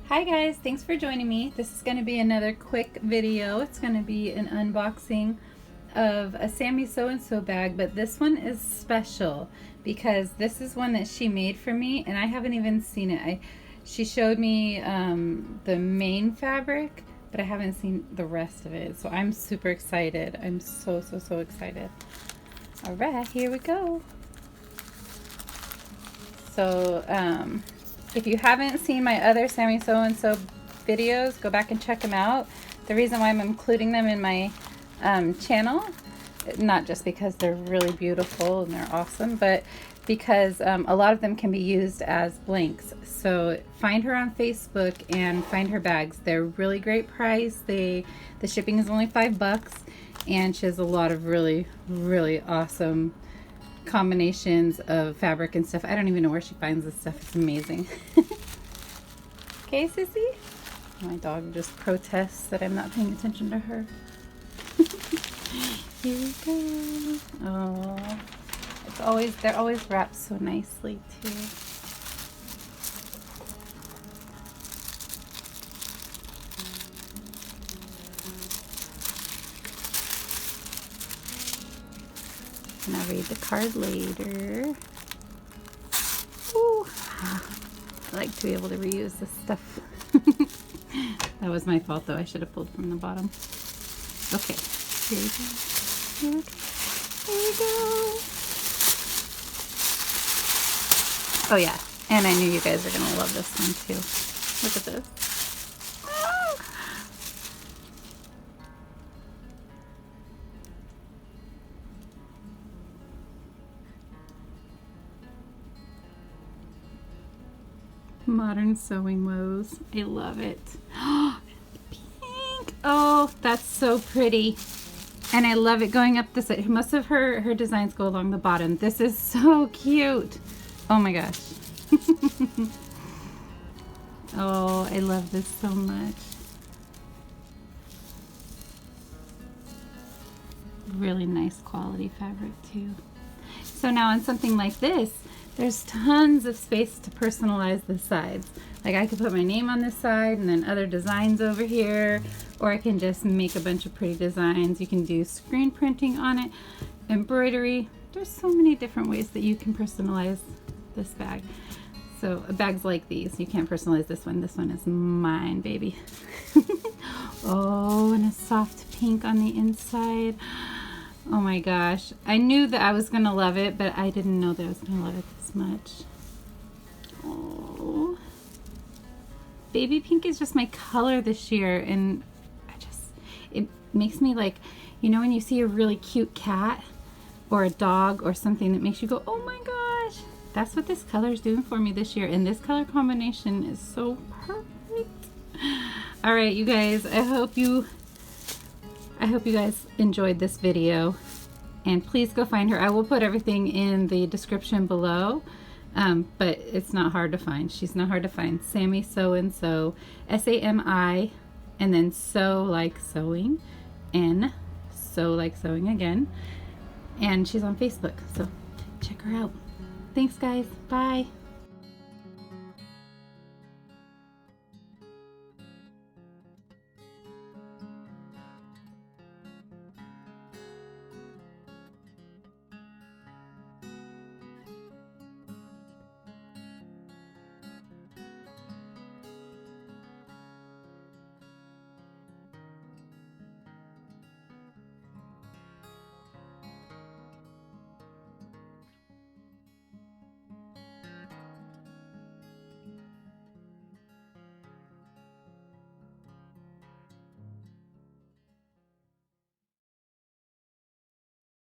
Hi guys, thanks for joining me. This is going to be another quick video. It's going to be an unboxing of a Sami so-and-so bag, but this one is special because this is one that she made for me and I haven't even seen it. She showed me the main fabric, but I haven't seen the rest of it. So I'm super excited. I'm so excited. All right, here we go. So, if you haven't seen my other Sami so-and-so videos, go back and check them out. The reason why I'm including them in my channel, not just because they're really beautiful and they're awesome, but because a lot of them can be used as blanks. So find her on Facebook and find her bags. They're really great price. The shipping is only $5, and she has a lot of really awesome combinations of fabric and stuff. I don't even know where she finds this stuff. It's amazing. Okay, Sissy? My dog just protests that I'm not paying attention to her. Here we go. Oh, they're always wrapped so nicely too. And I'll read the card later. Ooh. I like to be able to reuse this stuff. That was my fault though. I should have pulled from the bottom. Okay, here we go. Here we go. Here we go. Oh yeah, and I knew you guys are gonna love this one too. Look at this. Modern sewing woes. I love it. Pink. Oh, that's so pretty. And I love it going up this side. Most of her designs go along the bottom. This is so cute. Oh my gosh. Oh, I love this so much. Really nice quality fabric too. So now on something like this, there's tons of space to personalize the sides. Like I could put my name on this side and then other designs over here, or I can just make a bunch of pretty designs. You can do screen printing on it, embroidery. There's so many different ways that you can personalize this bag. So bags like these, you can't personalize this one. This one is mine, baby. Oh, and a soft pink on the inside. Oh my gosh. I knew that I was going to love it, but I didn't know that I was going to love it this much. Oh. Baby pink is just my color this year, and it makes me like, you know when you see a really cute cat or a dog or something that makes you go, oh my gosh. That's what this color is doing for me this year, and this color combination is so perfect. All right, you guys, I hope you guys enjoyed this video, and please go find her. I will put everything in the description below, but it's not hard to find. She's not hard to find. Sami so-and-so, S-A-M-I, and then so like sewing, and so like sewing again, and she's on Facebook, so check her out. Thanks guys, bye.